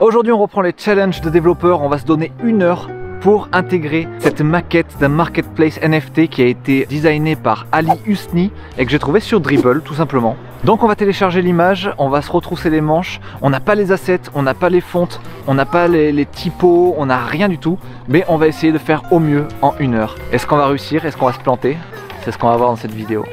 Aujourd'hui on reprend les challenges de développeurs, on va se donner 1 heure pour intégrer cette maquette d'un marketplace NFT qui a été designé par Ali Husni et que j'ai trouvé sur Dribbble tout simplement. Donc on va télécharger l'image, on va se retrousser les manches, on n'a pas les assets, on n'a pas les fontes, on n'a pas les typos, on n'a rien du tout, mais on va essayer de faire au mieux en 1 heure. Est-ce qu'on va réussir? Est-ce qu'on va se planter? C'est ce qu'on va voir dans cette vidéo.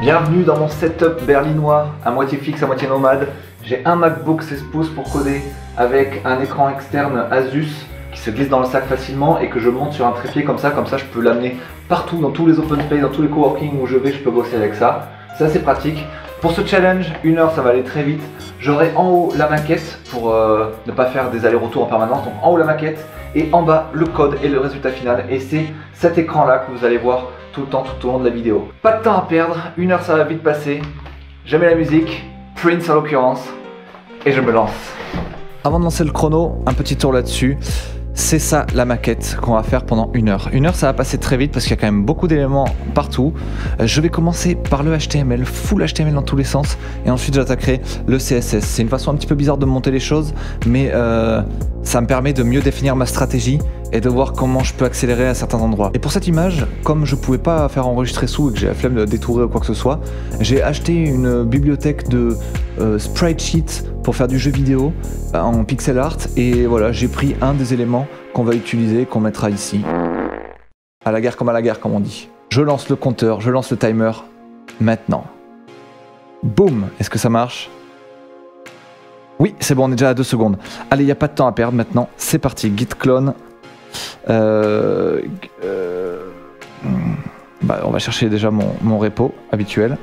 Bienvenue dans mon setup berlinois, à moitié fixe, à moitié nomade. J'ai un MacBook 16 pouces pour coder avec un écran externe Asus qui se glisse dans le sac facilement et que je monte sur un trépied comme ça je peux l'amener partout, dans tous les open space, dans tous les coworking où je vais, je peux bosser avec ça. C'est assez pratique. Pour ce challenge, 1 heure ça va aller très vite. J'aurai en haut la maquette pour ne pas faire des allers-retours en permanence. Donc en haut la maquette et en bas le code et le résultat final. Et c'est cet écran là que vous allez voir tout le temps, tout au long de la vidéo. Pas de temps à perdre, 1 heure ça va vite passer. Je mets la musique, Prince en l'occurrence, et je me lance. Avant de lancer le chrono, un petit tour là-dessus. C'est ça la maquette qu'on va faire pendant 1 heure. 1 heure ça va passer très vite parce qu'il y a quand même beaucoup d'éléments partout. Je vais commencer par le HTML, full HTML dans tous les sens, et ensuite j'attaquerai le CSS. C'est une façon un petit peu bizarre de monter les choses, mais ça me permet de mieux définir ma stratégie et de voir comment je peux accélérer à certains endroits. Et pour cette image, comme je pouvais pas faire enregistrer sous et que j'ai la flemme de détourer ou quoi que ce soit, j'ai acheté une bibliothèque de sprite sheet pour faire du jeu vidéo en pixel art, et voilà, j'ai pris un des éléments qu'on va utiliser, qu'on mettra ici. À la guerre comme à la guerre, comme on dit. Je lance le compteur, je lance le timer maintenant. Boum! Est-ce que ça marche? Oui, c'est bon, on est déjà à 2 secondes. Allez, il n'y a pas de temps à perdre maintenant. C'est parti, git clone. On va chercher déjà mon repo habituel.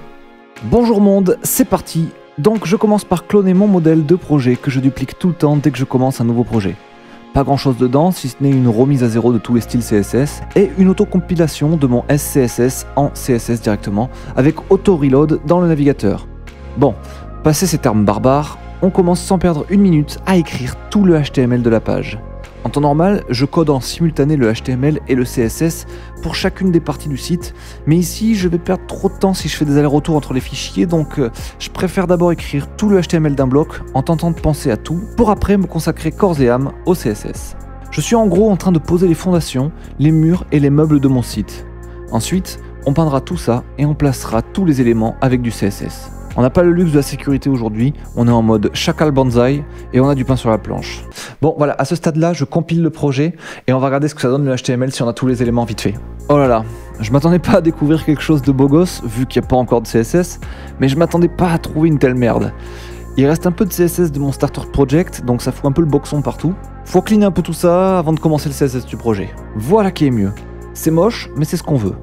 Bonjour monde, c'est parti. Donc je commence par cloner mon modèle de projet que je duplique tout le temps dès que je commence un nouveau projet. Pas grand chose dedans, si ce n'est une remise à zéro de tous les styles CSS et une autocompilation de mon SCSS en CSS directement avec auto-reload dans le navigateur. Bon, passé ces termes barbares, on commence sans perdre 1 minute à écrire tout le HTML de la page. En temps normal, je code en simultané le HTML et le CSS pour chacune des parties du site, mais ici je vais perdre trop de temps si je fais des allers-retours entre les fichiers, donc je préfère d'abord écrire tout le HTML d'un bloc en tentant de penser à tout, pour après me consacrer corps et âme au CSS. Je suis en gros en train de poser les fondations, les murs et les meubles de mon site. Ensuite, on peindra tout ça et on placera tous les éléments avec du CSS. On n'a pas le luxe de la sécurité aujourd'hui, on est en mode chacal banzai et on a du pain sur la planche. Bon voilà, à ce stade-là, je compile le projet et on va regarder ce que ça donne le HTML si on a tous les éléments vite fait. Oh là là, je m'attendais pas à découvrir quelque chose de beau gosse, vu qu'il n'y a pas encore de CSS, mais je m'attendais pas à trouver une telle merde. Il reste un peu de CSS de mon starter project, donc ça fout un peu le boxon partout. Faut cleaner un peu tout ça avant de commencer le CSS du projet. Voilà qui est mieux. C'est moche, mais c'est ce qu'on veut.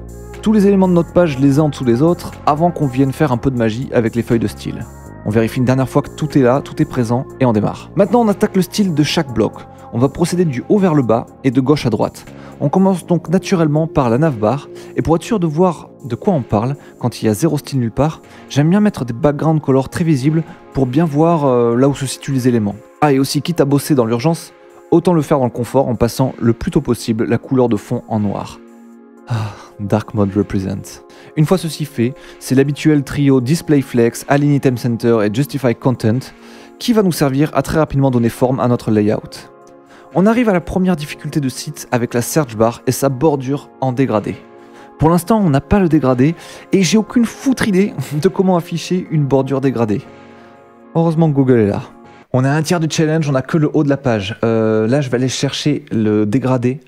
Tous les éléments de notre page, je les ai en dessous des autres avant qu'on vienne faire un peu de magie avec les feuilles de style. On vérifie une dernière fois que tout est là, tout est présent et on démarre. Maintenant on attaque le style de chaque bloc. On va procéder du haut vers le bas et de gauche à droite. On commence donc naturellement par la navbar et pour être sûr de voir de quoi on parle quand il y a zéro style nulle part, j'aime bien mettre des background colors très visibles pour bien voir là où se situent les éléments. Ah, et aussi quitte à bosser dans l'urgence, autant le faire dans le confort en passant le plus tôt possible la couleur de fond en noir. Dark Mode Represent. Une fois ceci fait, c'est l'habituel trio Display Flex, Align Item Center et Justify Content qui va nous servir à très rapidement donner forme à notre layout. On arrive à la première difficulté de site avec la search bar et sa bordure en dégradé. Pour l'instant, on n'a pas le dégradé et j'ai aucune foutre idée de comment afficher une bordure dégradée. Heureusement que Google est là. On a un tiers du challenge, on n'a que le haut de la page. Là, je vais aller chercher le dégradé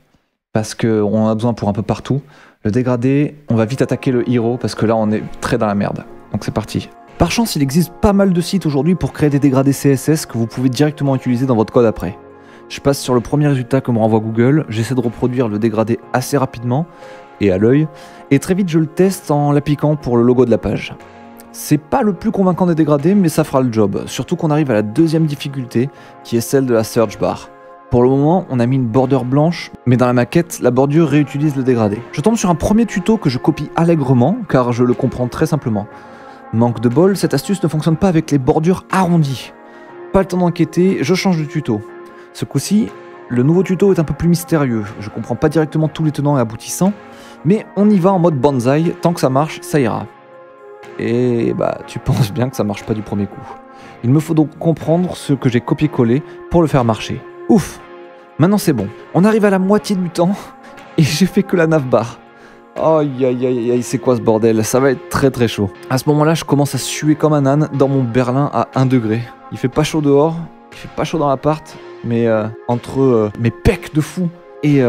parce qu'on en a besoin pour un peu partout. Le dégradé, on va vite attaquer le hero parce que là on est très dans la merde. Donc c'est parti. Par chance, il existe pas mal de sites aujourd'hui pour créer des dégradés CSS que vous pouvez directement utiliser dans votre code après. Je passe sur le premier résultat que me renvoie Google, j'essaie de reproduire le dégradé assez rapidement et à l'œil, et très vite je le teste en l'appliquant pour le logo de la page. C'est pas le plus convaincant des dégradés, mais ça fera le job, surtout qu'on arrive à la deuxième difficulté qui est celle de la search bar. Pour le moment, on a mis une bordure blanche, mais dans la maquette, la bordure réutilise le dégradé. Je tombe sur un premier tuto que je copie allègrement, car je le comprends très simplement. Manque de bol, cette astuce ne fonctionne pas avec les bordures arrondies. Pas le temps d'enquêter, je change de tuto. Ce coup-ci, le nouveau tuto est un peu plus mystérieux. Je comprends pas directement tous les tenants et aboutissants, mais on y va en mode bonsaï, tant que ça marche, ça ira. et bah tu penses bien que ça marche pas du premier coup. Il me faut donc comprendre ce que j'ai copié-collé pour le faire marcher. Ouf, maintenant c'est bon. On arrive à la moitié du temps et j'ai fait que la navbar. Aïe aïe aïe aïe, c'est quoi ce bordel? Ça va être très très chaud. À ce moment-là, je commence à suer comme un âne dans mon berlin à 1 degré. Il fait pas chaud dehors, il fait pas chaud dans l'appart, mais entre mes pecs de fou et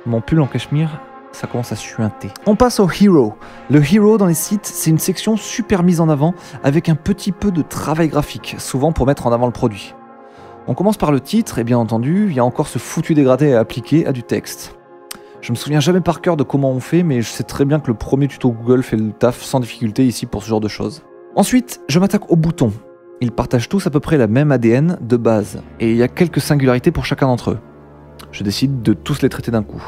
mon pull en cachemire, ça commence à suinter. On passe au Hero. Le Hero dans les sites, c'est une section super mise en avant avec un petit peu de travail graphique, souvent pour mettre en avant le produit. On commence par le titre et bien entendu, il y a encore ce foutu dégradé à appliquer à du texte. Je me souviens jamais par cœur de comment on fait, mais je sais très bien que le premier tuto Google fait le taf sans difficulté ici pour ce genre de choses. Ensuite, je m'attaque aux boutons. Ils partagent tous à peu près la même ADN de base, et il y a quelques singularités pour chacun d'entre eux. Je décide de tous les traiter d'un coup.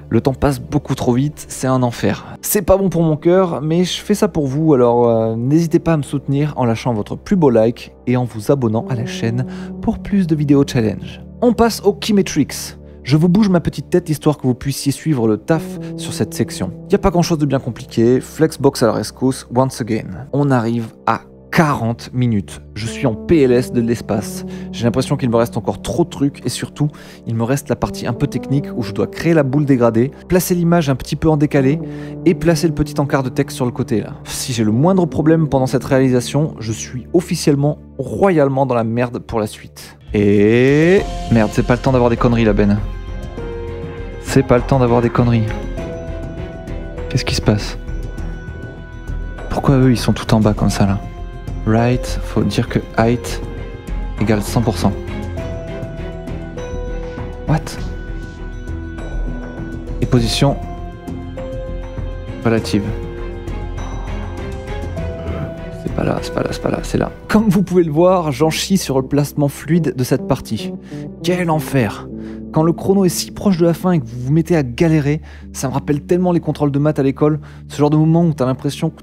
Le temps passe beaucoup trop vite, c'est un enfer. C'est pas bon pour mon cœur, mais je fais ça pour vous, alors n'hésitez pas à me soutenir en lâchant votre plus beau like et en vous abonnant à la chaîne pour plus de vidéos challenge. On passe au Keymetrics. Je vous bouge ma petite tête histoire que vous puissiez suivre le taf sur cette section. Y a pas grand chose de bien compliqué, Flexbox à la rescousse, once again. On arrive à 40 minutes. Je suis en PLS de l'espace. J'ai l'impression qu'il me reste encore trop de trucs et surtout, il me reste la partie un peu technique où je dois créer la boule dégradée, placer l'image un petit peu en décalé et placer le petit encart de texte sur le côté là. Si j'ai le moindre problème pendant cette réalisation, je suis officiellement, royalement dans la merde pour la suite. Et... Merde, c'est pas le temps d'avoir des conneries là, Ben. C'est pas le temps d'avoir des conneries. Qu'est-ce qui se passe? Pourquoi eux, ils sont tout en bas comme ça là? Right, faut dire que height égale 100%. What? Et position relative. C'est pas là, c'est pas là, c'est pas là, c'est là. Comme vous pouvez le voir, j'en chie sur le placement fluide de cette partie. Quel enfer! Quand le chrono est si proche de la fin et que vous vous mettez à galérer, ça me rappelle tellement les contrôles de maths à l'école, ce genre de moment où t'as l'impression que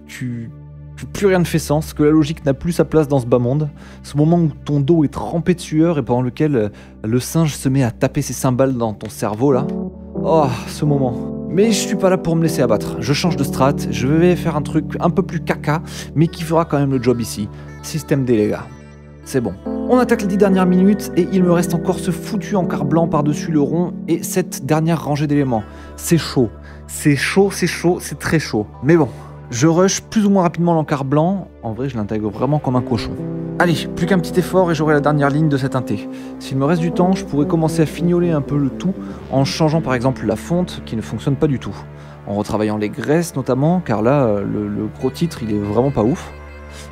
plus rien ne fait sens, que la logique n'a plus sa place dans ce bas monde, ce moment où ton dos est trempé de sueur et pendant lequel le singe se met à taper ses cymbales dans ton cerveau là. Oh, ce moment. Mais je suis pas là pour me laisser abattre, je change de strat, je vais faire un truc un peu plus caca, mais qui fera quand même le job ici. Système D les gars. C'est bon. On attaque les 10 dernières minutes et il me reste encore ce foutu encart blanc par-dessus le rond et cette dernière rangée d'éléments. C'est chaud, c'est chaud, c'est chaud, c'est très chaud. Mais bon, je rush plus ou moins rapidement l'encart blanc. En vrai, je l'intègre vraiment comme un cochon. Allez, plus qu'un petit effort et j'aurai la dernière ligne de cette inté. S'il me reste du temps, je pourrais commencer à fignoler un peu le tout en changeant par exemple la fonte qui ne fonctionne pas du tout. En retravaillant les graisses notamment, car là, le gros titre, il est vraiment pas ouf.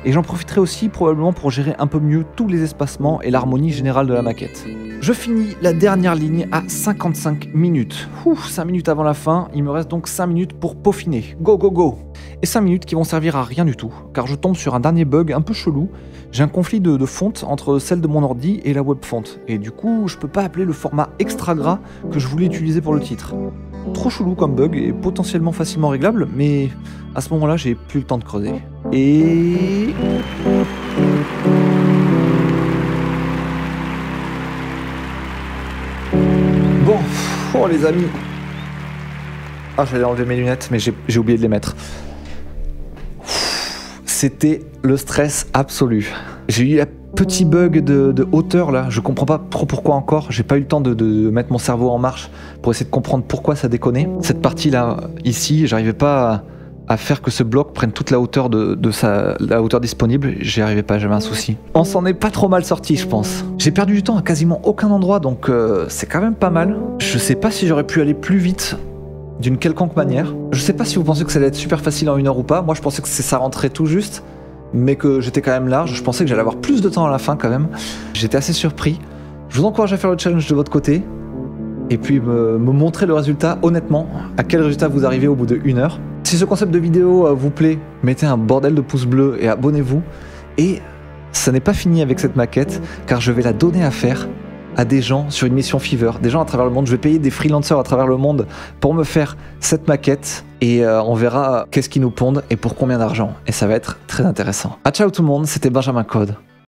Et j'en profiterai aussi probablement pour gérer un peu mieux tous les espacements et l'harmonie générale de la maquette. Je finis la dernière ligne à 55 minutes. 5 minutes avant la fin, il me reste donc 5 minutes pour peaufiner. Go go go! Et 5 minutes qui vont servir à rien du tout, car je tombe sur un dernier bug un peu chelou. J'ai un conflit de fonte entre celle de mon ordi et la web fonte, et du coup je peux pas appeler le format extra gras que je voulais utiliser pour le titre. Trop chelou comme bug et potentiellement facilement réglable, mais à ce moment-là j'ai plus le temps de creuser. Et... Bon, oh les amis. Ah, j'allais enlever mes lunettes, mais j'ai oublié de les mettre. C'était le stress absolu. J'ai eu un petit bug de hauteur là, je comprends pas trop pourquoi encore, j'ai pas eu le temps de mettre mon cerveau en marche pour essayer de comprendre pourquoi ça déconnait. Cette partie là, ici, j'arrivais pas à faire que ce bloc prenne toute la hauteur la hauteur disponible, j'y arrivais pas, j'avais un souci. On s'en est pas trop mal sorti, je pense. J'ai perdu du temps à quasiment aucun endroit, donc c'est quand même pas mal. Je sais pas si j'aurais pu aller plus vite d'une quelconque manière. Je sais pas si vous pensez que ça allait être super facile en 1 heure ou pas, moi je pensais que ça rentrait tout juste, mais que j'étais quand même large, je pensais que j'allais avoir plus de temps à la fin quand même. J'étais assez surpris. Je vous encourage à faire le challenge de votre côté, et puis me montrer le résultat honnêtement, à quel résultat vous arrivez au bout de 1 heure. Si ce concept de vidéo vous plaît, mettez un bordel de pouces bleus et abonnez-vous. Et ça n'est pas fini avec cette maquette, car je vais la donner à faire à des gens sur une mission Fiverr, des gens à travers le monde. Je vais payer des freelancers à travers le monde pour me faire cette maquette et on verra qu'est-ce qu'ils nous pondent et pour combien d'argent. Et ça va être très intéressant. Ah ciao tout le monde, c'était Benjamin Code.